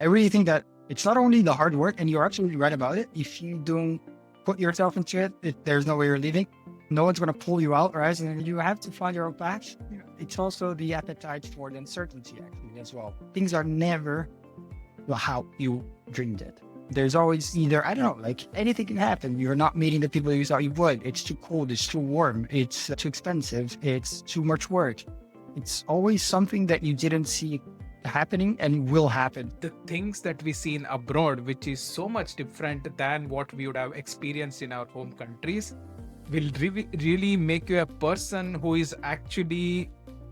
I really think that it's not only the hard work, and you're absolutely right about it. If you don't put yourself into it, there's no way you're leaving. No one's going to pull you out, right? And you have to find your own path. It's also the appetite for the uncertainty, actually, as well. Things are never how you dreamed it. There's always either, I don't know, like anything can happen. You're not meeting the people you thought you would. It's too cold. It's too warm. It's too expensive. It's too much work. It's always something that you didn't see happening and will happen. The things that we see in abroad, which is so much different than what we would have experienced in our home countries, will really make you a person who is actually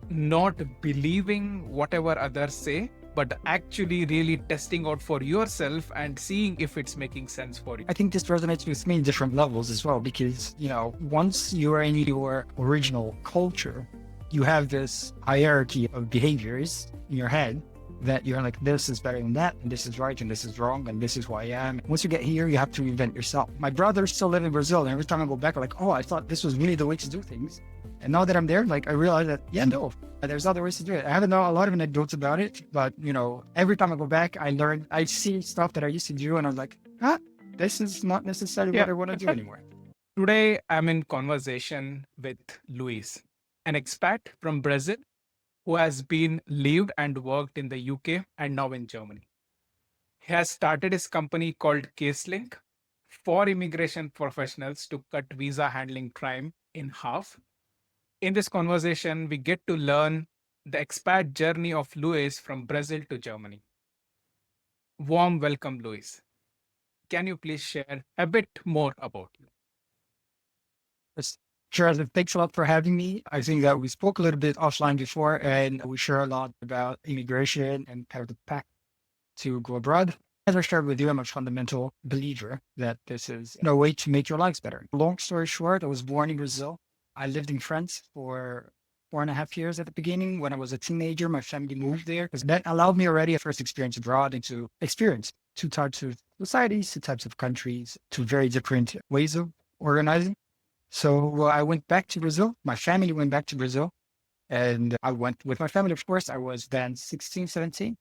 not believing whatever others say, but actually really testing out for yourself and seeing if it's making sense for you. I think this resonates with me in different levels as well, because, once you are in your original culture, you have this hierarchy of behaviors in your head that you're like, this is better than that, and this is right, and this is wrong, and this is who I am. Once you get here, you have to reinvent yourself. My brothers still live in Brazil, and every time I go back, I'm like, oh, I thought this was really the way to do things. And now that I'm there, like, I realize that, there's other ways to do it. I haven't know a lot of anecdotes about it, but, every time I go back, I see stuff that I used to do, and I'm like, this is not necessarily what I want to do anymore. Today, I'm in conversation with Luis, an expat from Brazil who has been lived and worked in the UK and now in Germany. He has started his company called Caselink for immigration professionals to cut visa handling time in half. In this conversation, we get to learn the expat journey of Luis from Brazil to Germany. Warm welcome, Luis. Can you please share a bit more about you? Sure. Thanks a lot for having me. I think that we spoke a little bit offline before, and we share a lot about immigration and kind of the path to go abroad. As I shared with you, I'm a fundamental believer that this is a way to make your lives better. Long story short, I was born in Brazil. I lived in France for 4.5 years at the beginning. When I was a teenager, my family moved there because that allowed me already a first experience abroad and to experience two types of societies, two types of countries, two very different ways of organizing. So I went back to Brazil. My family went back to Brazil, and I went with my family, of course. I was then 16, 17.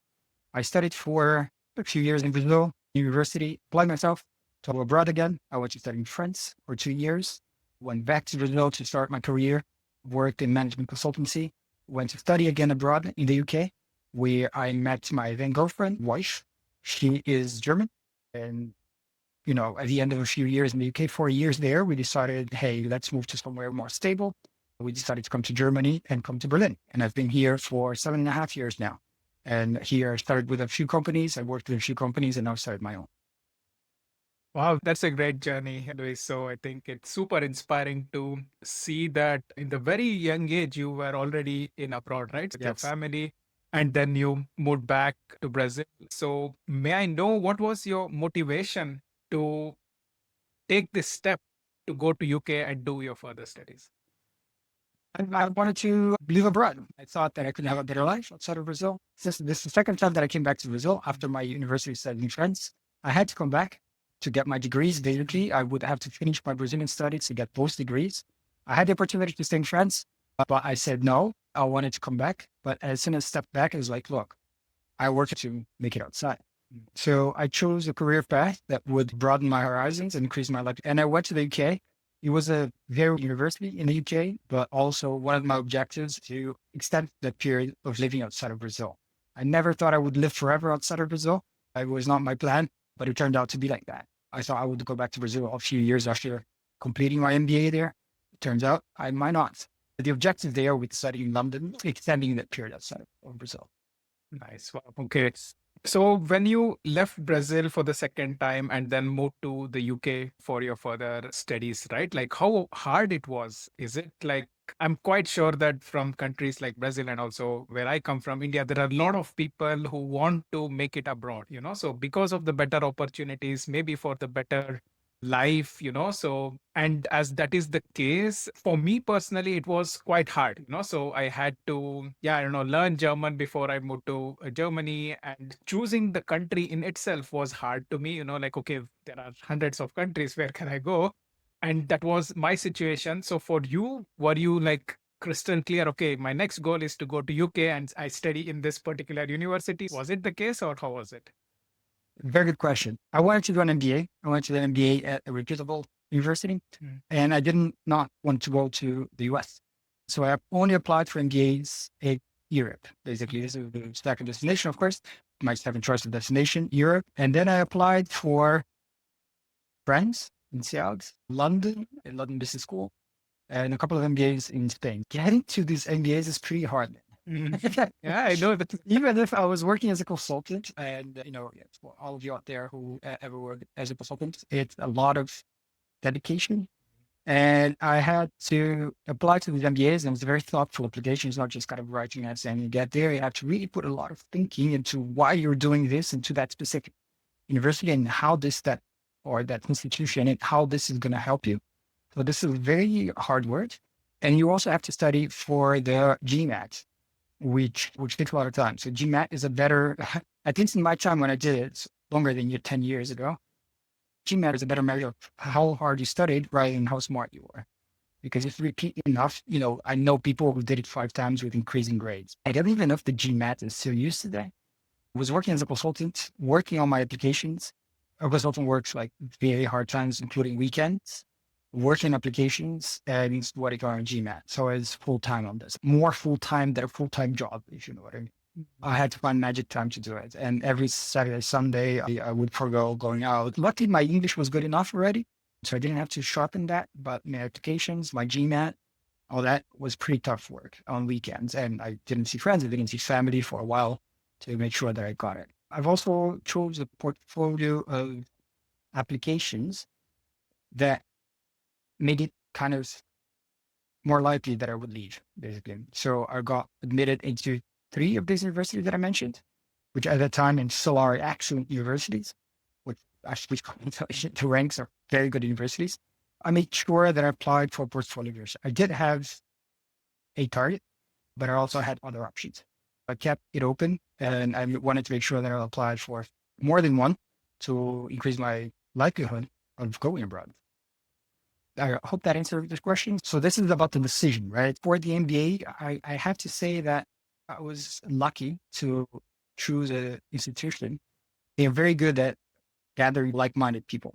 I studied for a few years in Brazil, university, applied myself to go abroad again. I went to study in France for 2 years, went back to Brazil to start my career, worked in management consultancy, went to study again abroad in the UK, where I met my then girlfriend, wife. She is German, and at the end of a few years in the UK, 4 years there, we decided, hey, let's move to somewhere more stable. We decided to come to Germany and come to Berlin. And I've been here for 7.5 years now. And here I started with a few companies. I worked with a few companies and now started my own. Wow, that's a great journey, Luis. So I think it's super inspiring to see that in the very young age, you were already in abroad, right? With your Yes. family, and then you moved back to Brazil. So may I know what was your motivation to take this step to go to UK and do your further studies? I wanted to live abroad. I thought that I could have a better life outside of Brazil. This is the second time that I came back to Brazil after my university study in France. I had to come back to get my degrees. Basically, I would have to finish my Brazilian studies to get both degrees. I had the opportunity to stay in France, but I said no. I wanted to come back. But as soon as I stepped back, I was like, look, I worked to make it outside. So I chose a career path that would broaden my horizons and increase my life. And I went to the UK. It was a very university in the UK, but also one of my objectives to extend that period of living outside of Brazil. I never thought I would live forever outside of Brazil. It was not my plan, but it turned out to be like that. I thought I would go back to Brazil a few years after completing my MBA there. It turns out I might not. The objective there with studying in London, extending that period outside of Brazil. Nice. Wow. Okay. So when you left Brazil for the second time and then moved to the UK for your further studies, right? Like how hard it was? Is it like, I'm quite sure that from countries like Brazil and also where I come from, India, there are a lot of people who want to make it abroad. So because of the better opportunities, maybe for the better life. So, and as that is the case, for me personally, it was quite hard. So I had to, learn German before I moved to Germany, and choosing the country in itself was hard to me, like, okay, there are hundreds of countries, where can I go? And that was my situation. So for you, were you like crystal clear, okay, my next goal is to go to UK and I study in this particular university? Was it the case or how was it? Very good question. I wanted to do an MBA. I wanted to do an MBA at a reputable university, and I didn't not want to go to the US. So I only applied for MBAs in Europe, basically. This is the second destination, of course. My second choice of destination, Europe. And then I applied for France in Seattle, London, in London Business School, and a couple of MBAs in Spain. Getting to these MBAs is pretty hard. Yeah, I know that. Even if I was working as a consultant, and for all of you out there who ever worked as a consultant, it's a lot of dedication. And I had to apply to these MBAs, and it was a very thoughtful application. It's not just kind of writing and saying you get there. You have to really put a lot of thinking into why you're doing this, into that specific university, and how that or that institution, and how this is going to help you. So this is very hard work. And you also have to study for the GMAT, which takes a lot of time. So GMAT is a better, at least in my time when I did it, it's longer than 10 years ago. GMAT is a better measure of how hard you studied rather than how smart you were. Because if you repeat enough, I know people who did it 5 times with increasing grades. I don't even know if the GMAT is still used today. I was working as a consultant, working on my applications. A consultant works like very hard times, including weekends, working applications, and it's what I call a GMAT. So it's full time on this, more full time than a full time job, if you know what I mean. I had to find magic time to do it. And every Saturday, Sunday, I would forego going out. Luckily, my English was good enough already. So I didn't have to sharpen that. But my applications, my GMAT, all that was pretty tough work on weekends. And I didn't see friends. I didn't see family for a while to make sure that I got it. I've also chose a portfolio of applications that made it kind of more likely that I would leave, basically. So I got admitted into 3 of these universities that I mentioned, which at that time and still are excellent universities, which actually the ranks are very good universities. I made sure that I applied for portfolios. I did have a target, but I also had other options. I kept it open, and I wanted to make sure that I applied for more than one to increase my likelihood of going abroad. I hope that answered this question. So this is about the decision, right? For the MBA, I have to say that I was lucky to choose an institution. They're very good at gathering like-minded people.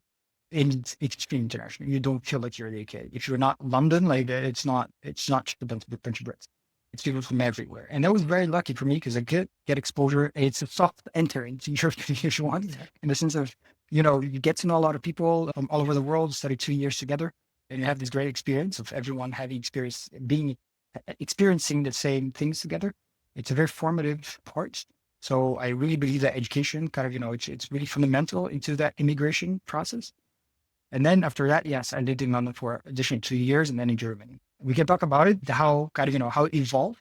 And it's extremely international. You don't feel like you're in the UK. If you're not London, like it's not just a bunch of Brits. It's people from everywhere. And that was very lucky for me because I could get exposure. It's a soft enter into Europe if you want, in the sense of, you get to know a lot of people from all over the world, study 2 years together, and you have this great experience of everyone having experience, experiencing the same things together. It's a very formative part. So I really believe that education kind of, it's really fundamental into that immigration process. And then after that, yes, I lived in London for additional 2 years and then in Germany. We can talk about it, how kind of, how it evolved.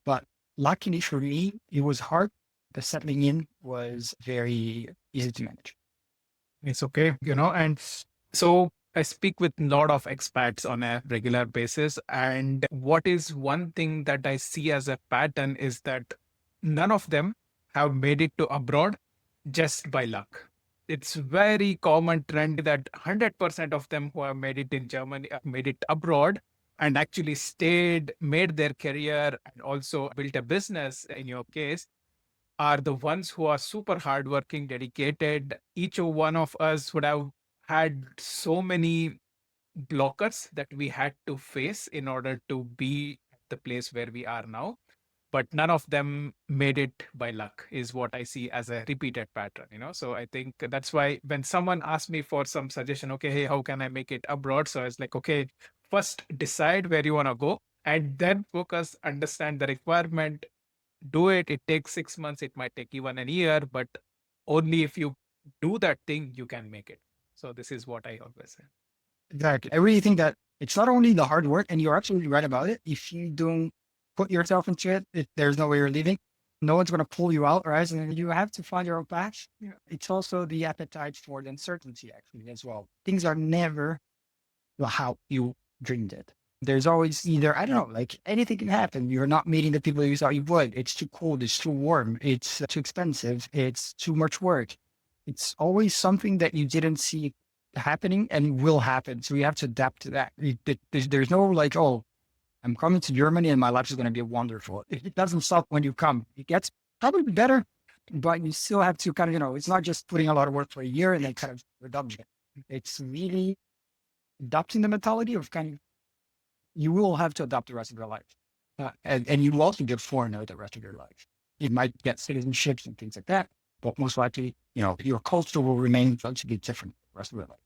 But luckily for me, it was hard. The settling in was very easy to manage. It's okay, and so I speak with a lot of expats on a regular basis. And what is one thing that I see as a pattern is that none of them have made it to abroad just by luck. It's very common trend that 100% of them who have made it in Germany have made it abroad and actually stayed, made their career, and also built a business in your case, are the ones who are super hardworking, dedicated. Each one of us would have had so many blockers that we had to face in order to be at the place where we are now. But none of them made it by luck, is what I see as a repeated pattern, So I think that's why when someone asks me for some suggestion, okay, hey, how can I make it abroad? So I was like, okay, first decide where you want to go and then focus, understand the requirement, do it. It takes 6 months. It might take even a year, but only if you do that thing, you can make it. So this is what I always say. Exactly. I really think that it's not only the hard work, and you're absolutely right about it. If you don't put yourself into it, there's no way you're leaving. No one's going to pull you out, right? And you have to find your own path. Yeah. It's also the appetite for the uncertainty, actually, as well. Things are never how you dreamed it. There's always either, I don't know, like anything can happen. You're not meeting the people you thought you would. It's too cold. It's too warm. It's too expensive. It's too much work. It's always something that you didn't see happening and will happen. So you have to adapt to that. There's no like, oh, I'm coming to Germany and my life is going to be wonderful. It doesn't stop when you come. It gets probably better, but you still have to kind of, it's not just putting a lot of work for a year and then kind of adopting it. It's really adopting the mentality of kind of, you will have to adopt the rest of your life. And you will also get foreigner the rest of your life. You might get citizenships and things like that, but most likely, your culture will remain relatively different the rest of your life.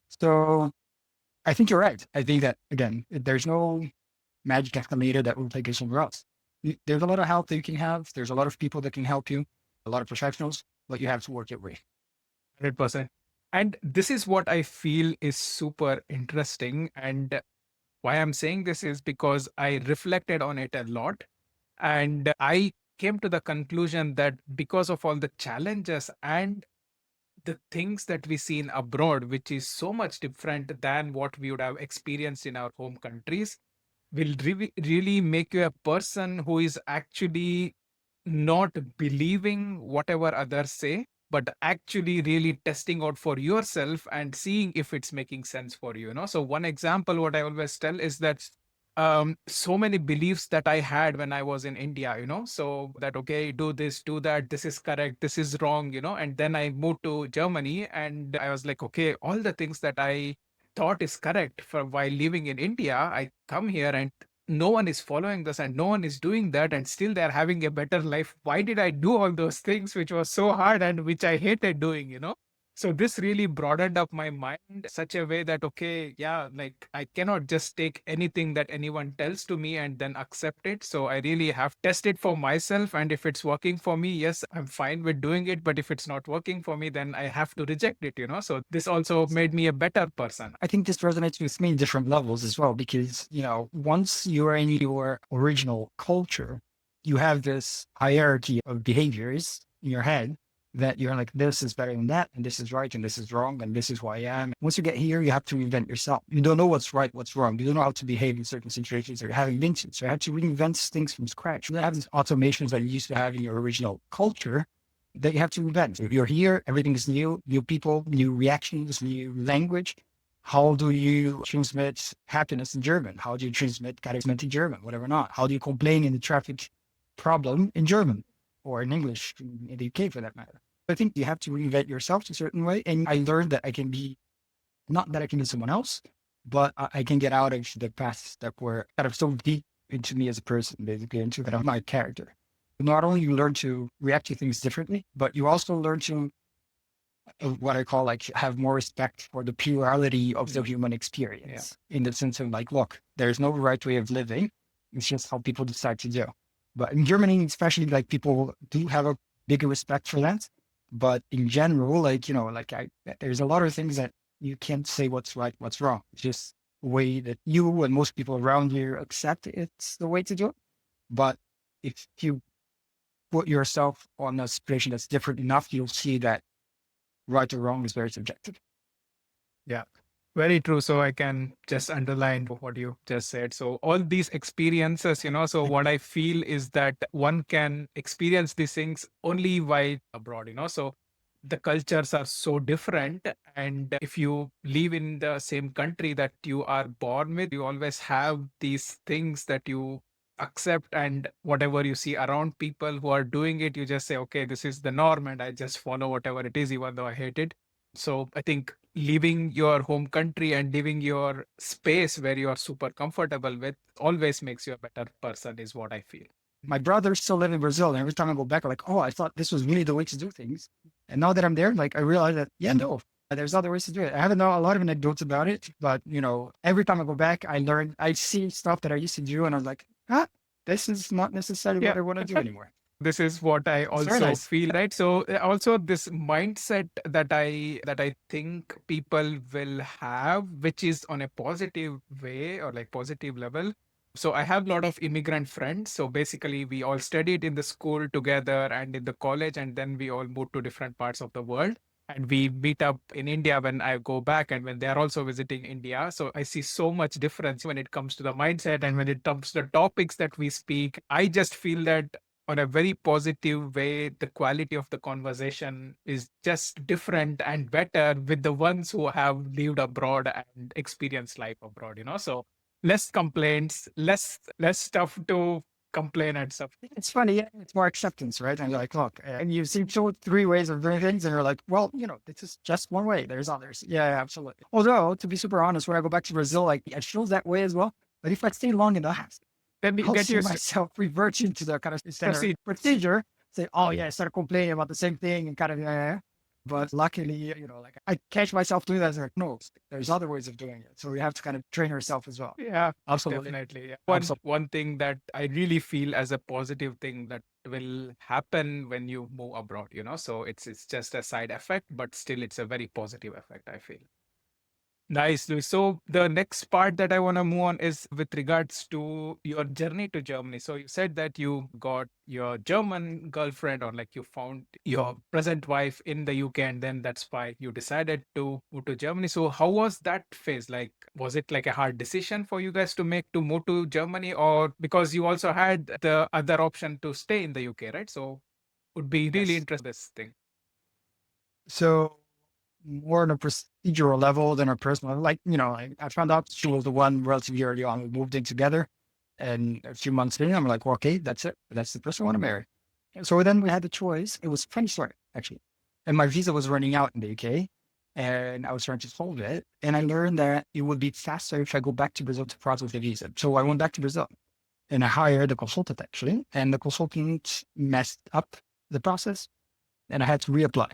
So I think you're right. I think that, again, there's no magic escalator that will take you somewhere else. There's a lot of help that you can have. There's a lot of people that can help you, a lot of professionals, but you have to work your way. 100%. And this is what I feel is super interesting. And why I'm saying this is because I reflected on it a lot. And I came to the conclusion that because of all the challenges and the things that we see in abroad, which is so much different than what we would have experienced in our home countries, will really make you a person who is actually not believing whatever others say, but actually really testing out for yourself and seeing if it's making sense for you. So one example, what I always tell is that so many beliefs that I had when I was in India, so that, okay, do this, do that, this is correct, this is wrong, and then I moved to Germany and I was like, okay, all the things that I thought is correct for while living in India, I come here and no one is following this and no one is doing that and still they're having a better life. Why did I do all those things which was so hard and which I hated doing? So this really broadened up my mind such a way that, okay, yeah, like I cannot just take anything that anyone tells to me and then accept it. So I really have tested for myself. And if it's working for me, yes, I'm fine with doing it. But if it's not working for me, then I have to reject it. So this also made me a better person. I think this resonates with me in different levels as well, because, once you're in your original culture, you have this hierarchy of behaviors in your head that you're like, this is better than that, and this is right, and this is wrong, and this is who I am. Once you get here, you have to reinvent yourself. You don't know what's right, what's wrong. You don't know how to behave in certain situations or having been to. So you have to reinvent things from scratch. You don't have these automations that you used to have in your original culture that you have to invent. If you're here, everything is new people, new reactions, new language. How do you transmit happiness in German? How do you transmit charisma in German? Whatever not. How do you complain in the traffic problem in German or in English in the UK for that matter? I think you have to reinvent yourself a certain way. And I learned that I can be, not that I can be someone else, but I can get out of the paths that were kind of so deep into me as a person, basically, into kind of my character. Not only you learn to react to things differently, but you also learn to what I call like have more respect for the plurality of the human experience in the sense of like, look, there's no right way of living. It's just how people decide to do. But in Germany, especially, like people do have a bigger respect for that. But in general, like, there's a lot of things that you can't say what's right, what's wrong. It's just the way that you and most people around you accept it's the way to do it. But if you put yourself on a situation that's different enough, you'll see that right or wrong is very subjective. Yeah, very true. So I can just underline what you just said. So all these experiences, so what I feel is that one can experience these things only while abroad, so the cultures are so different. And if you live in the same country that you are born with, you always have these things that you accept, and whatever you see around people who are doing it, you just say, okay, this is the norm and I just follow whatever it is, even though I hate it. So I think leaving your home country and leaving your space where you are super comfortable with always makes you a better person, is what I feel. My brothers still live in Brazil, and every time I go back, I'm like, oh, I thought this was really the way to do things. And now that I'm there, like I realize that, yeah, no, there's other ways to do it. I haven't know a lot of anecdotes about it, but every time I go back, I see stuff that I used to do, and I'm like, this is not necessarily what I want to do anymore. This is what I also feel, right? So also this mindset that I think people will have, which is on a positive way or like positive level. So I have a lot of immigrant friends. So basically we all studied in the school together and in the college, and then we all moved to different parts of the world. And we meet up in India when I go back and when they are also visiting India. So I see so much difference when it comes to the mindset and when it comes to the topics that we speak. I just feel that on a very positive way, the quality of the conversation is just different and better with the ones who have lived abroad and experienced life abroad, So less complaints, less stuff to complain and stuff. It's funny. Yeah, it's more acceptance, right? And you're like, look, and you see two, three ways of doing things, and you're like, well, this is just one way. There's others. Yeah, yeah, absolutely. Although, to be super honest, when I go back to Brazil, like it feels that way as well. But if I stay long enough, Then you I'll get see used to myself reverting to the kind of standard proceed. procedure. Say, oh yeah, I started complaining about the same thing and kind of yeah. But luckily, like I catch myself doing that. It's like, no, there's other ways of doing it. So we have to kind of train ourselves as well. Yeah, Absolutely. definitely. Yeah. Absolutely. One thing that I really feel as a positive thing that will happen when you move abroad, so it's just a side effect, but still it's a very positive effect, I feel. Nice, Luis. So the next part that I want to move on is with regards to your journey to Germany. So you said that you got your German girlfriend, or like you found your present wife in the UK, and then that's why you decided to move to Germany. So how was that phase? Like, was it like a hard decision for you guys to make to move to Germany, or because you also had the other option to stay in the UK, right? So would be really Yes. interesting this thing. So more on a procedural level than a personal. Like, I found out she was the one relatively early on. We moved in together, and a few months in, I'm like, well, okay, that's it. That's the person I want to marry. And so then we had the choice. It was a funny story, actually. And my visa was running out in the UK, and I was trying to solve it. And I learned that it would be faster if I go back to Brazil to process the visa. So I went back to Brazil, and I hired a consultant, actually. And the consultant messed up the process, and I had to reapply.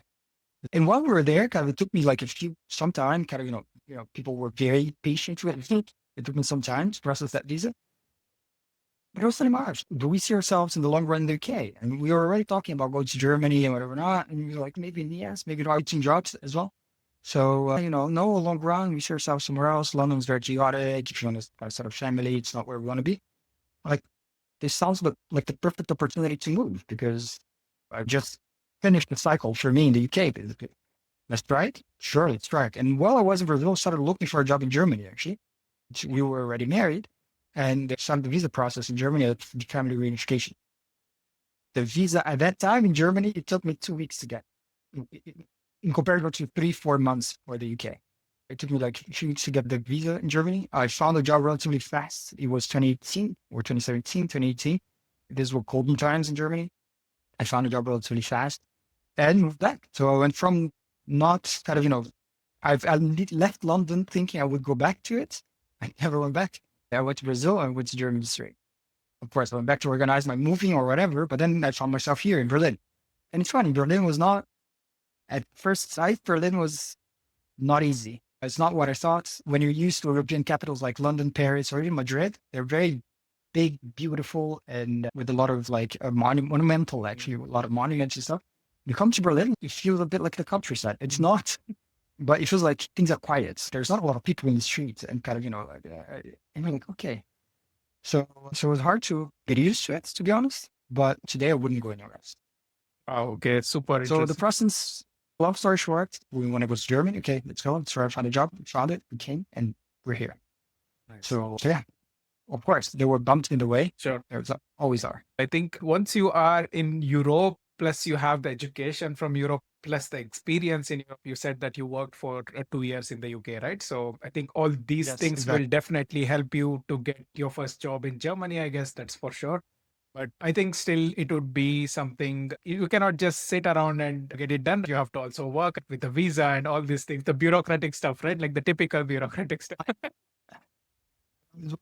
And while we were there, kind of, it took me like some time, kind of, people were very patient with it. It took me some time to process that visa. But it was in March. Do we see ourselves in the long run in the UK? And we were already talking about going to Germany and whatever not. And we were like, maybe yes, maybe not between jobs as well. So, no long run. We see ourselves somewhere else. London's very chaotic. If you want to start a family, it's not where we want to be. Like, this sounds like the perfect opportunity to move because I just finished the cycle for me in the UK, basically. Let's try it? Sure, let's try it. And while I was in Brazil, I started looking for a job in Germany, actually. We were already married and started the visa process in Germany at the family reunification. The visa at that time in Germany, it took me 2 weeks to get in comparison to 3-4 months for the UK. It took me like 2 weeks to get the visa in Germany. I found a job relatively fast. It was 2018 or 2017, 2018. These were golden times in Germany. I found a job relatively fast and moved back. So I went from not kind of, I left London thinking I would go back to it. I never went back. I went to Brazil. I went to Germany straight. Of course, I went back to organize my moving or whatever, but then I found myself here in Berlin. And it's funny, Berlin was not, at first sight, Berlin was not easy. It's not what I thought. When you're used to European capitals like London, Paris, or even Madrid, they're very big, beautiful, and with a lot of like monumental, actually, a lot of monuments and stuff. You come to Berlin, you feel a bit like the countryside. It's not, but it feels like things are quiet. There's not a lot of people in the streets and kind of, and you're like, okay. So it was hard to get used to it, to be honest. But today I wouldn't go anywhere else. Oh, okay. Super So the interesting. process, long story short, when I was German, okay, let's go. Let's try to find a job. We found it, we came, and we're here. Nice. So yeah, of course, there were bumps in the way. Sure. There's always are. I think once you are in Europe, plus you have the education from Europe, plus the experience in Europe, you said that you worked for 2 years in the UK, right? So I think all these Yes, things exactly. will definitely help you to get your first job in Germany, I guess that's for sure. But I think still it would be something you cannot just sit around and get it done. You have to also work with the visa and all these things, the bureaucratic stuff, right? Like the typical bureaucratic stuff.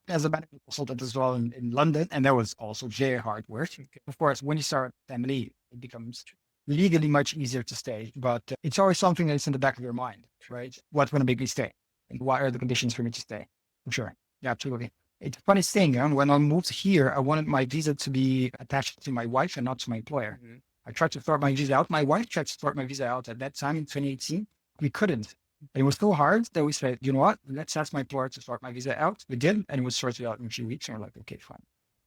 As a medical consultant as well in London, and that was also very hard work. Okay. Of course, when you start a family, it becomes legally much easier to stay, but it's always something that's in the back of your mind, right? What's going to make me stay? And what are the conditions for me to stay? For sure. Yeah, absolutely. It's a funny thing. When I moved here, I wanted my visa to be attached to my wife and not to my employer. Mhm. I tried to sort my visa out. My wife tried to sort my visa out at that time in 2018. We couldn't. It was so hard that we said, you know what? Let's ask my employer to sort my visa out. We did, and it was sorted out in a few weeks. And we're like, okay, fine.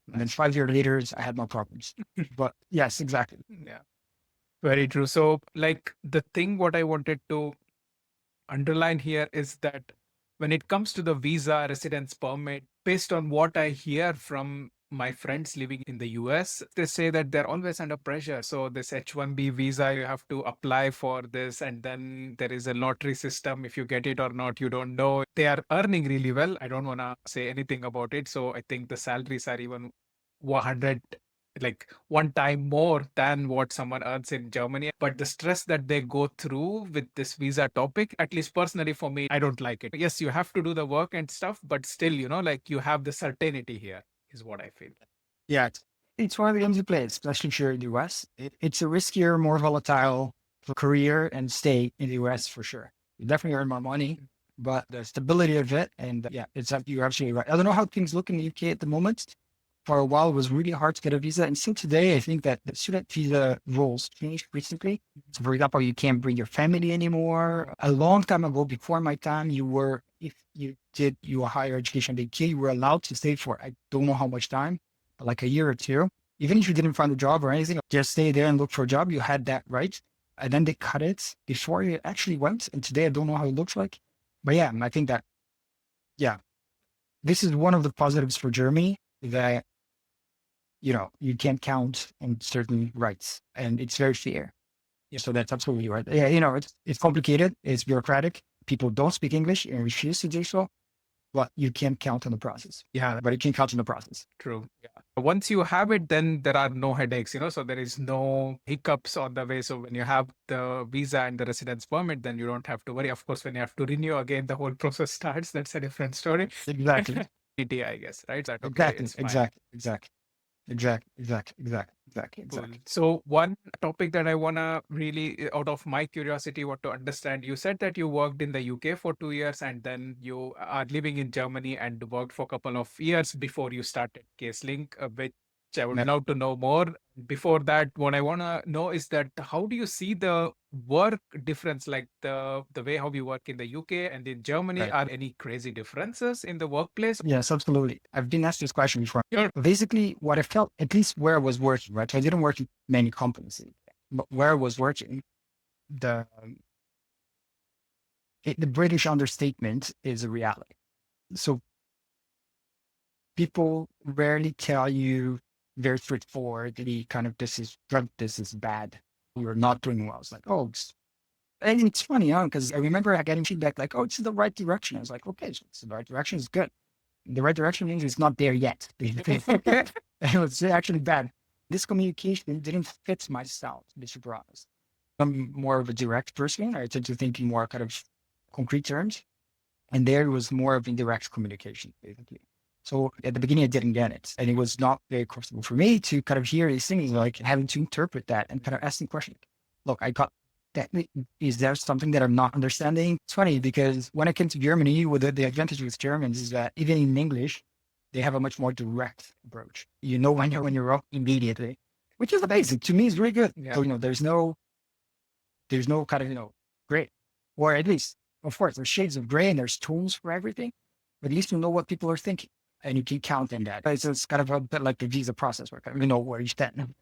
And then 5 years later, I had no problems. But yes, exactly. Yeah, very true. So, like, the thing what I wanted to underline here is that when it comes to the visa residence permit, based on what I hear from my friends living in the US, they say that they're always under pressure. So this H-1B visa, you have to apply for this, and then there is a lottery system. If you get it or not, you don't know. They are earning really well. I don't want to say anything about it. So I think the salaries are even 100, like one time more than what someone earns in Germany. But the stress that they go through with this visa topic, at least personally for me, I don't like it. Yes, you have to do the work and stuff, but still, like you have the certainty here, is what I feel. Yeah, it's one of the games you play, especially if you're in the US. It's a riskier, more volatile career and stay in the US for sure. You definitely earn more money, but the stability of it, and yeah, you're absolutely right. I don't know how things look in the UK at the moment. For a while, it was really hard to get a visa. And still today, I think that the student visa rules changed recently. So, for example, you can't bring your family anymore. A long time ago, before my time, if you did your higher education in the UK, you were allowed to stay for, I don't know how much time, but like a year or two. Even if you didn't find a job or anything, just stay there and look for a job. You had that right. And then they cut it before it actually went. And today, I don't know how it looks like. But yeah, I think that, yeah, this is one of the positives for Germany that you can't count on certain rights and it's very fair. Yeah, so that's absolutely right. Yeah, it's complicated. It's bureaucratic. People don't speak English and refuse to do so, but you can't count on the process. Yeah, But you can count on the process. true. Yeah. Once you have it, then there are no headaches, so there is no hiccups on the way. So when you have the visa and the residence permit, then you don't have to worry. Of course, when you have to renew again, the whole process starts. That's a different story. Exactly. PT, I guess, right? That okay, Exactly. it's fine. Exactly. Cool. So one topic that I wanna really, out of my curiosity, want to understand, you said that you worked in the UK for 2 years and then you are living in Germany and worked for a couple of years before you started Caselink, which I would love to know more. Before that, what I wanna know is that how do you see the work difference, like the way how you work in the UK and in Germany? Right. Are any crazy differences in the workplace? Yes, absolutely. I've been asked this question before. Sure. Basically, what I felt, at least where I was working, right? I didn't work in many companies, but where I was working, the the British understatement is a reality. So people rarely tell you very straightforwardly, kind of, this is drug, this is bad, you're not doing well. It's like, oh, and it's funny, because I remember getting feedback like, oh, it's the right direction. I was like, okay, so it's the right direction, is good. The right direction means it's not there yet. It was actually bad. This communication didn't fit my style, to be super honest. I'm more of a direct person. I tend to think in more kind of concrete terms. And there was more of indirect communication, basically. So at the beginning, I didn't get it. And it was not very comfortable for me to kind of hear these things, like having to interpret that and kind of asking questions. Look, I got that. Is there something that I'm not understanding? It's funny because when I came to Germany, the advantage with Germans is that even in English, they have a much more direct approach. You know when you're wrong immediately, which is the basic. To me, is really good. Yeah. So, there's no kind of, gray. Or at least, of course, there's shades of gray and there's tools for everything, but at least you know what people are thinking and you can count on that. It's kind of a bit like the visa process where you know where you stand.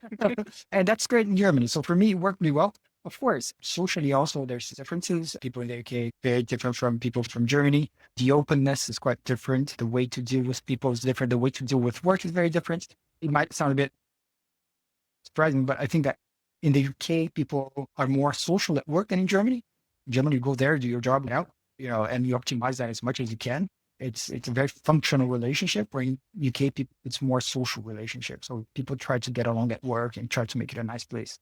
And that's great in Germany. So for me, it worked really well. Of course, socially also, there's differences. People in the UK, very different from people from Germany. The openness is quite different. The way to deal with people is different. The way to deal with work is very different. It might sound a bit surprising, but I think that in the UK, people are more social at work than in Germany. In Germany, you go there, do your job now, and you optimize that as much as you can. It's a very functional relationship. Where in UK, it's more social relationship. So people try to get along at work and try to make it a nice place.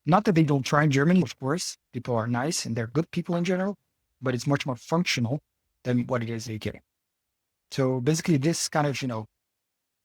Not that they don't try in Germany, of course. People are nice and they're good people in general, but it's much more functional than what it is in the UK. So basically this kind of,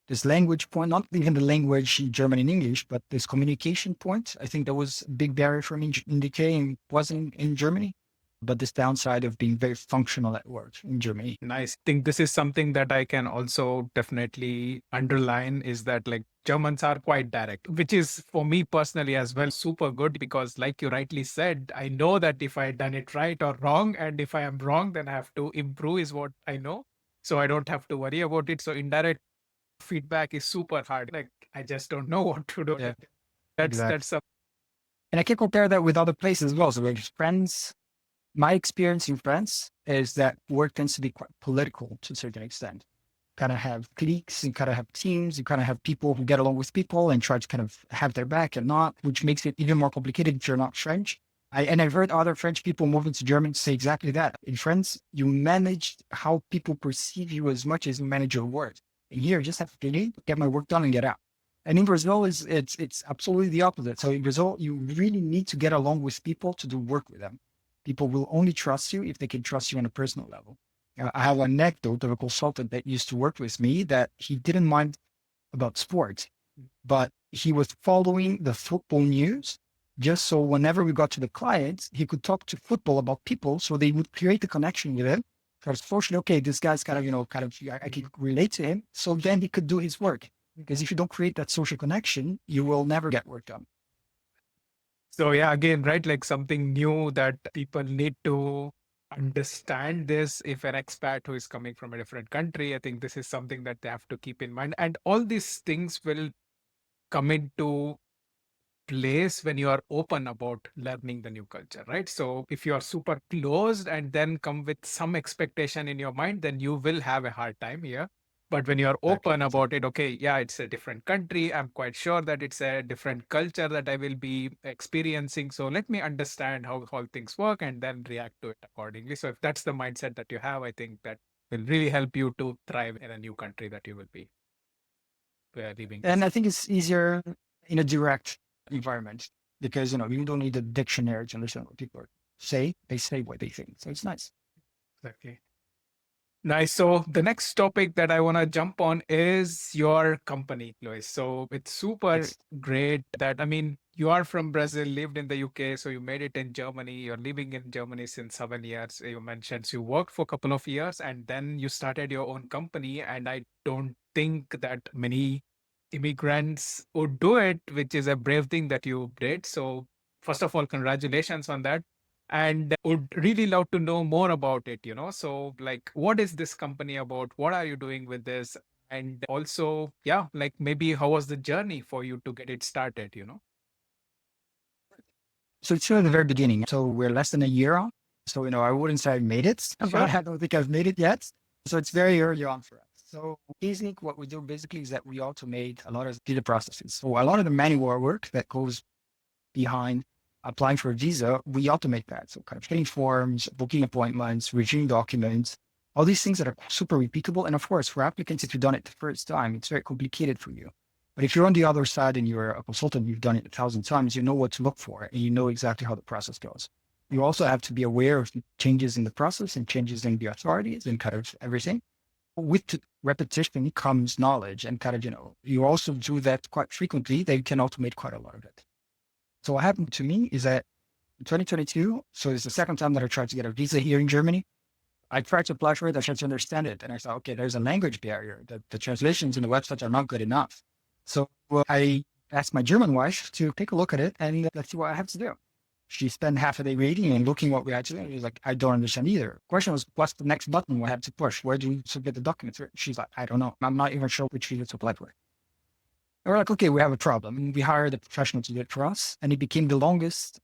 this language point, not even the language in German and English, but this communication point, I think that was a big barrier for me in the UK and wasn't in Germany. But this downside of being very functional at work in Germany. Nice. I think this is something that I can also definitely underline, is that like Germans are quite direct, which is for me personally as well super good, because like you rightly said, I know that if I done it right or wrong, and if I am wrong, then I have to improve is what I know. So I don't have to worry about it. So indirect feedback is super hard. Like I just don't know what to do. Yeah, That's exactly. And I can compare that with other places as well. So like friends, my experience in France is that work tends to be quite political to a certain extent. Kind of have cliques and kind of have teams. You kind of have people who get along with people and try to kind of have their back and not, which makes it even more complicated if you're not French. I've heard other French people moving to Germany say exactly that. In France, you manage how people perceive you as much as you manage your work. And here, I just have to get my work done and get out. And in Brazil, it's absolutely the opposite. So in Brazil, you really need to get along with people to do work with them. People will only trust you if they can trust you on a personal level. I have an anecdote of a consultant that used to work with me that he didn't mind about sports, but he was following the football news just so whenever we got to the clients, he could talk to football about people so they would create the connection with him. Because fortunately, okay, this guy's kind of, I can relate to him. So then he could do his work. Because if you don't create that social connection, you will never get work done. So yeah, again, right, like something new that people need to understand this. If an expat who is coming from a different country, I think this is something that they have to keep in mind. And all these things will come into place when you are open about learning the new culture, right? So if you are super closed and then come with some expectation in your mind, then you will have a hard time here. But when you are Exactly. open about it, okay, yeah, it's a different country. I'm quite sure that it's a different culture that I will be experiencing. So let me understand how all things work and then react to it accordingly. So if that's the mindset that you have, I think that will really help you to thrive in a new country that you will be leaving to And I see. think it's easier in a direct environment because, you don't need a dictionary to understand what people say. They say what they think. So it's nice. Exactly. Nice. So the next topic that I want to jump on is your company, Luis. So it's super Yes. great that, I mean, you are from Brazil, lived in the UK, so you made it in Germany. You're living in Germany since 7 years. You mentioned so you worked for a couple of years and then you started your own company. And I don't think that many immigrants would do it, which is a brave thing that you did. So first of all, congratulations on that and would really love to know more about it. So like what is this company about, what are you doing with this, and also yeah, like maybe how was the journey for you to get it started? So it's still at the very beginning. So we're less than a year on. So, I wouldn't say I've made it, but Sure. I don't think I've made it yet. So it's very early on for us. So Caselink, what we do basically is that we automate a lot of data processes. So a lot of the manual work that goes behind applying for a visa, we automate that. So kind of filling forms, booking appointments, reviewing documents, all these things that are super repeatable. And of course, for applicants, if you've done it the first time, it's very complicated for you. But if you're on the other side and you're a consultant, you've done it 1,000 times, you know what to look for and you know exactly how the process goes. You also have to be aware of changes in the process and changes in the authorities and kind of everything. With repetition comes knowledge and kind of, you also do that quite frequently. They can automate quite a lot of it. So what happened to me is that in 2022, so it's the second time that I tried to get a visa here in Germany. I tried to apply for it. I tried to understand it. And I thought, okay, there's a language barrier. The translations in the website are not good enough. So I asked my German wife to take a look at it and let's see what I have to do. She spent half a day reading and looking what we had to do. She was like, I don't understand either. The question was, what's the next button we have to push? Where do we submit the documents? She's like, I don't know. I'm not even sure which visa to apply for. And we're like, okay, we have a problem. And we hired a professional to do it for us. And it became the longest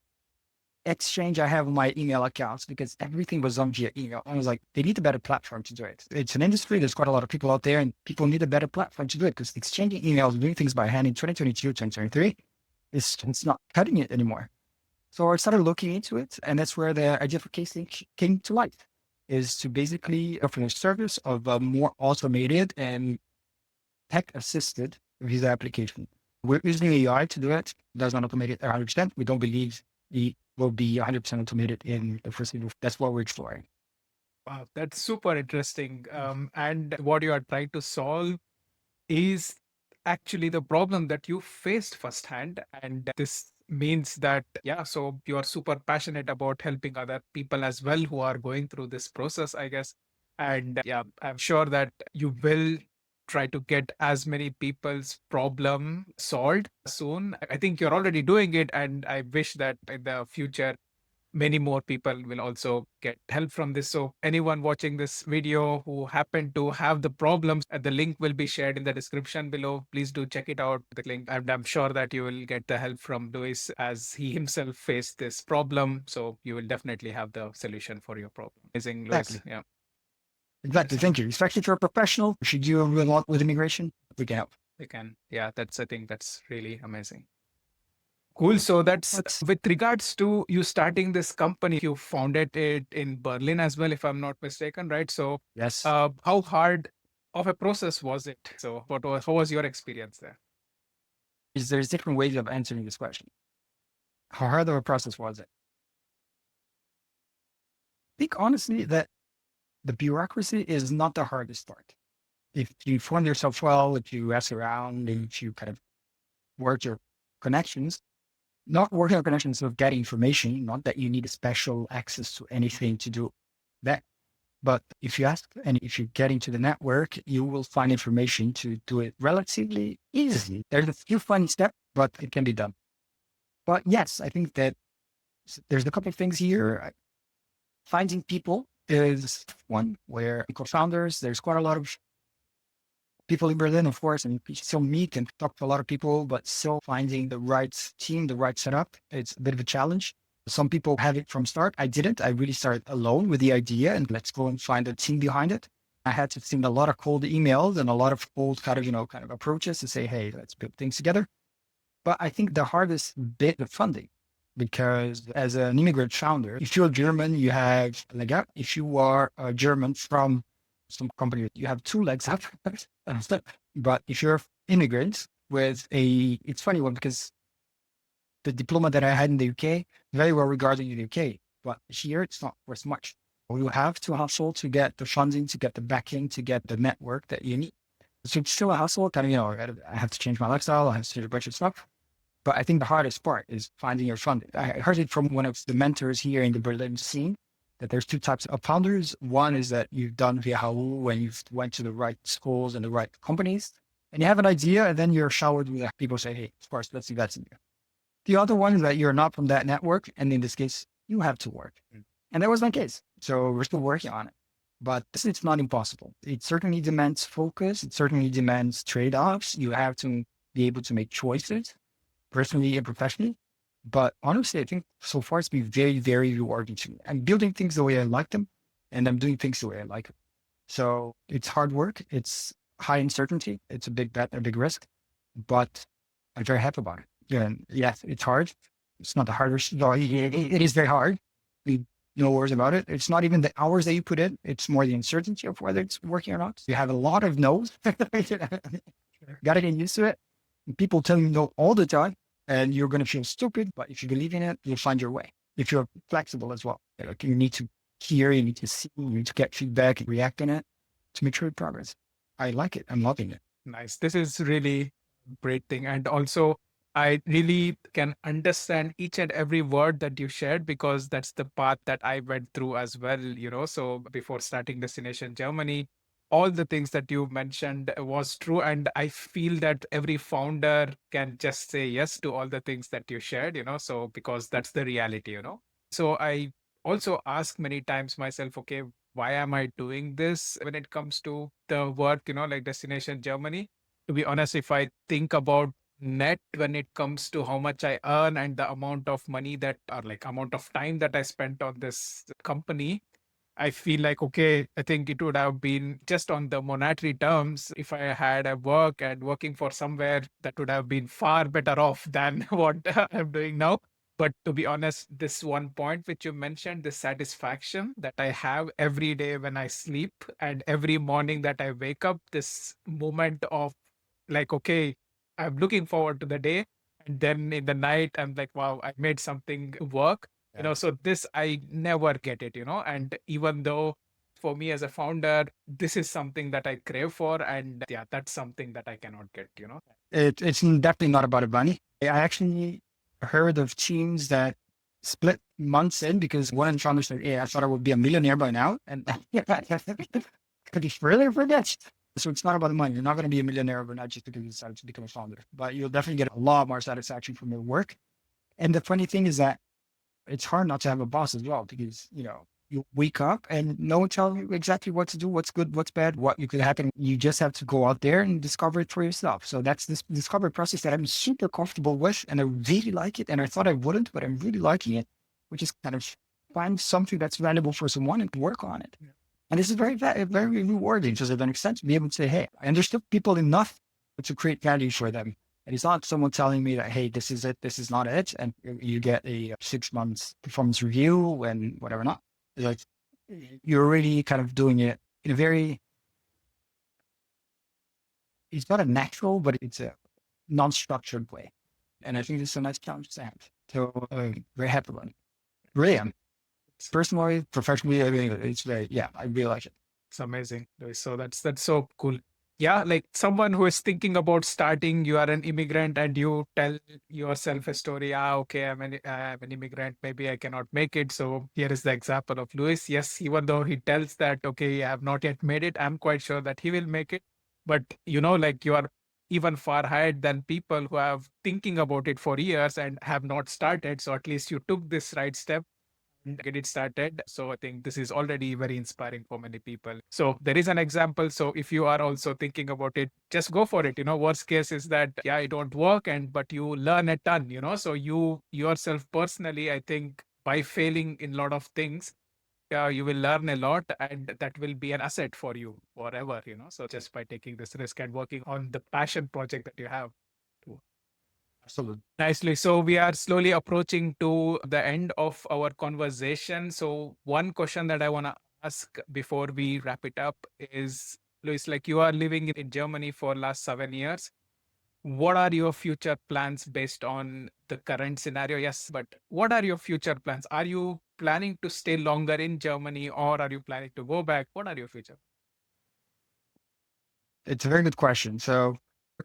exchange I have on my email accounts because everything was done via email. I was like, they need a better platform to do it. It's an industry. There's quite a lot of people out there and people need a better platform to do it because exchanging emails, doing things by hand in 2022, 2023, it's not cutting it anymore. So I started looking into it, and that's where the idea for Caselink came to life, is to basically offer a service of a more automated and tech-assisted visa application. We're using AI to do it. It does not automate it 100%. We don't believe it will be 100% automated in the foreseeable. That's what we're exploring. Wow, that's super interesting. And what you are trying to solve is actually the problem that you faced firsthand. And this means that, yeah, so you are super passionate about helping other people as well who are going through this process, I guess. And yeah, I'm sure that you will try to get as many people's problem solved soon. I think you're already doing it. And I wish that in the future, many more people will also get help from this. So anyone watching this video who happen to have the problems, the link will be shared in the description below. Please do check it out, the link. And I'm sure that you will get the help from Luis as he himself faced this problem. So you will definitely have the solution for your problem. Amazing, Luis. Exactly. Yeah. Exactly. Amazing. Thank you. Especially if you're a professional, should you really want with immigration, we can help. We can. Yeah, I think that's really amazing. Cool. So that's Let's, with regards to you starting this company, you founded it in Berlin as well, if I'm not mistaken, right? So, yes. how hard of a process was it? So, how was your experience there? There's different ways of answering this question. How hard of a process was it? I think honestly that the bureaucracy is not the hardest part. If you form yourself well, if you ask around, if you kind of work your connections, not working on connections of getting information, not that you need a special access to anything to do that. But if you ask and if you get into the network, you will find information to do it relatively easily. There's a few funny steps, but it can be done. But yes, I think that there's a couple of things here. Finding people is one where co-founders, there's quite a lot of people in Berlin, of course, and you still meet and talk to a lot of people, but still finding the right team, the right setup, it's a bit of a challenge. Some people have it from start. I didn't. I really started alone with the idea and let's go and find a team behind it. I had to send a lot of cold emails and a lot of cold kind of approaches to say, hey, let's build things together. But I think the hardest bit of funding, because as an immigrant founder, if you're German, you have a leg up. If you are a German from some company, you have two legs up. But if you're immigrant with it's funny one because the diploma that I had in the UK, very well regarded in the UK, but here it's not worth much. You have to hustle to get the funding, to get the backing, to get the network that you need. So it's still a hustle, I have to change my lifestyle, I have to change a bunch of stuff. But I think the hardest part is finding your funding. I heard it from one of the mentors here in the Berlin scene that there's two types of founders. One is that you've done VHU and you've went to the right schools and the right companies and you have an idea and then you're showered with people say, hey, of course, let's invest in you. The other one is that you're not from that network. And in this case, you have to work. And that was my case. So we're still working on it. But it's not impossible. It certainly demands focus. It certainly demands trade-offs. You have to be able to make choices, personally and professionally. But honestly, I think so far it's been very, very rewarding to me. I'm building things the way I like them, and I'm doing things the way I like them. So it's hard work. It's high uncertainty. It's a big bet, a big risk, but I'm very happy about it. And yes, it's hard. It's not the hardest. No, it is very hard. No worries about it. It's not even the hours that you put in. It's more the uncertainty of whether it's working or not. You have a lot of no's. Got to get used to it. People tell you no all the time and you're going to feel stupid, but if you believe in it, you'll find your way. If you're flexible as well, like you need to hear, you need to see, you need to get feedback and react in it to make sure it progress. I like it. I'm loving it. Nice. This is really great thing. And also, I really can understand each and every word that you shared because that's the path that I went through as well, So before starting Destination Germany, all the things that you mentioned was true. And I feel that every founder can just say yes to all the things that you shared, so because that's the reality. So I also ask many times myself, okay, why am I doing this when it comes to the work, like Destination Germany? To be honest, if I think about net when it comes to how much I earn and the amount of money that or like amount of time that I spent on this company, I feel like, okay, I think it would have been just on the monetary terms. If I had a work and working for somewhere, that would have been far better off than what I'm doing now. But to be honest, this one point which you mentioned, the satisfaction that I have every day when I sleep and every morning that I wake up, this moment of like, okay, I'm looking forward to the day. And then in the night, I'm like, wow, I made something work. So this I never get it, and even though for me as a founder, this is something that I crave for. And yeah, that's something that I cannot get. It's definitely not about the money. I actually heard of teams that split months in because one founder said, hey, I thought I would be a millionaire by now. And could you further forget? So it's not about the money. You're not going to be a millionaire overnight just because you decided to become a founder, but you'll definitely get a lot more satisfaction from your work. And the funny thing is that it's hard not to have a boss as well because, you wake up and no one tells you exactly what to do, what's good, what's bad, what you could happen. You just have to go out there and discover it for yourself. So that's this discovery process that I'm super comfortable with and I really like it. And I thought I wouldn't, but I'm really liking it, which is kind of find something that's valuable for someone and work on it. Yeah. And this is very, very rewarding to an extent to be able to say, hey, I understood people enough to create value for them. And it's not someone telling me that, hey, this is it, this is not it. And you get a 6 months performance review and whatever not. Like you're really kind of doing it in a very, it's not a natural, but it's a non-structured way. And I think this is a nice challenge to have. So very happy about it. Really am. Personally, professionally, I mean, it's very, yeah, I really like it. It's amazing, Luis. So that's so cool. Yeah, like someone who is thinking about starting, you are an immigrant and you tell yourself a story. Ah, okay, I'm an immigrant. Maybe I cannot make it. So here is the example of Luis. Yes, even though he tells that, okay, I have not yet made it, I'm quite sure that he will make it. But like you are even far ahead than people who have thinking about it for years and have not started. So at least you took this right step and get it started. So I think this is already very inspiring for many people. So there is an example. So if you are also thinking about it, just go for it. Worst case is that, yeah, it won't work, but you learn a ton, so you yourself personally, I think by failing in a lot of things, you will learn a lot and that will be an asset for you forever, so just by taking this risk and working on the passion project that you have. Absolutely. Nicely. So we are slowly approaching to the end of our conversation. So one question that I want to ask before we wrap it up is, Luis, like you are living in Germany for last 7 years. What are your future plans based on the current scenario? Yes, but what are your future plans? Are you planning to stay longer in Germany or are you planning to go back? What are your future? It's a very good question. So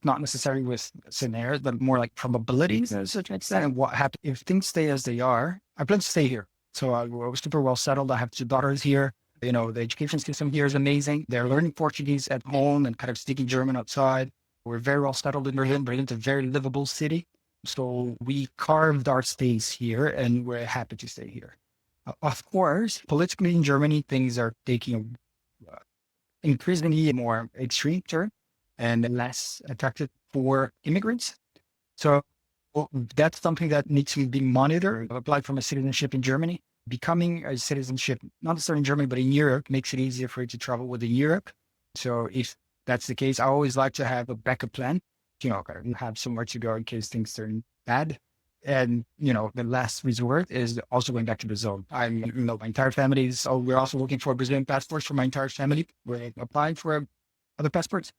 not necessarily with scenarios, but more like probabilities to a certain extent. And what happens if things stay as they are? I plan to stay here. So I was super well settled. I have 2 daughters here. The education system here is amazing. They're learning Portuguese at home and kind of speaking German outside. We're very well settled in Berlin. Berlin's a very livable city. So we carved our space here and we're happy to stay here. Of course, politically in Germany, things are taking a increasingly more extreme turn and less attractive for immigrants. So that's something that needs to be monitored. I've applied for my citizenship in Germany. Becoming a citizenship, not necessarily in Germany, but in Europe, makes it easier for you to travel within Europe. So if that's the case, I always like to have a backup plan, kind of have somewhere to go in case things turn bad. And, the last resort is also going back to Brazil. My entire family is, so we're also looking for Brazilian passports for my entire family. We're applying for other passports,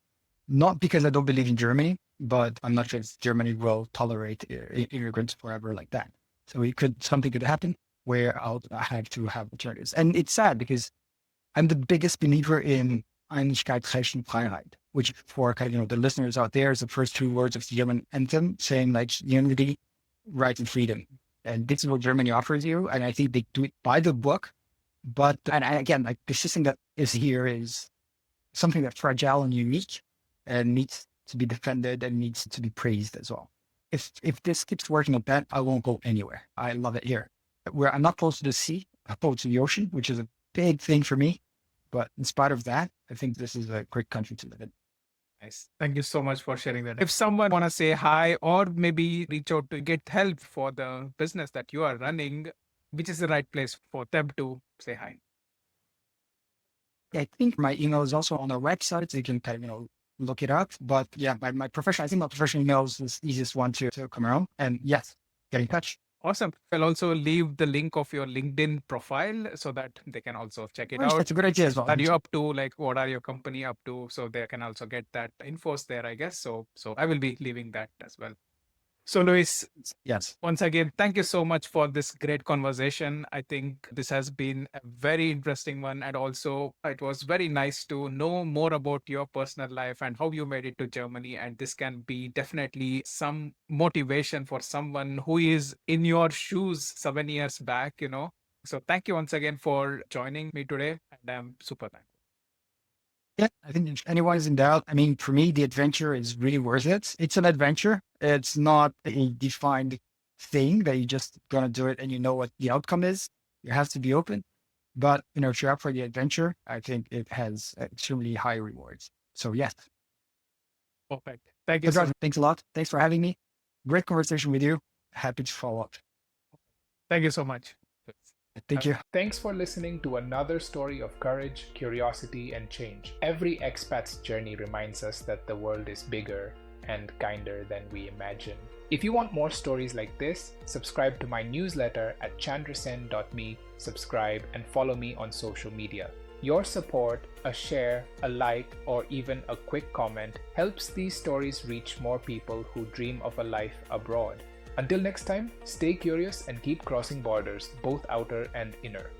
not because I don't believe in Germany, but I'm not sure if Germany will tolerate immigrants forever like that. So something could happen where I have to have alternatives. And it's sad because I'm the biggest believer in Einigkeit, Recht und Freiheit, which for the listeners out there is the first 2 words of the German anthem, saying like unity, right, and freedom. And this is what Germany offers you. And I think they do it by the book. But, again, like the system that is here is something that's fragile and unique and needs to be defended and needs to be praised as well. If this keeps working like that, I won't go anywhere. I love it here. I'm not close to the sea, I'm close to the ocean, which is a big thing for me. But in spite of that, I think this is a great country to live in. Nice. Thank you so much for sharing that. If someone want to say hi or maybe reach out to get help for the business that you are running, which is the right place for them to say hi? I think my email is also on our website, so you can look it up. But yeah, my professional, I think my professional email is the easiest one to come around. And yes, get in touch. Awesome. I'll also leave the link of your LinkedIn profile so that they can also check it out. That's a good idea as well. Are you up to what are your company up to? So they can also get that infos there, I guess. So I will be leaving that as well. So Luis, yes, once again, thank you so much for this great conversation. I think this has been a very interesting one. And also it was very nice to know more about your personal life and how you made it to Germany. And this can be definitely some motivation for someone who is in your shoes 7 years back, So thank you once again for joining me today. And I'm super thankful. Yeah, I think if anyone's in doubt, I mean, for me, the adventure is really worth it. It's an adventure. It's not a defined thing that you just gonna do it and you know what the outcome is. You have to be open. But, if you're up for the adventure, I think it has extremely high rewards. So yes. Perfect. Thank you. Thanks a lot. Thanks for having me. Great conversation with you. Happy to follow up. Thank you so much. Thank you. Thanks for listening to another story of courage, curiosity, and change. Every expat's journey reminds us that the world is bigger and kinder than we imagine. If you want more stories like this, subscribe to my newsletter at chandrasen.me, subscribe, and follow me on social media. Your support, a share, a like, or even a quick comment helps these stories reach more people who dream of a life abroad. Until next time, stay curious and keep crossing borders, both outer and inner.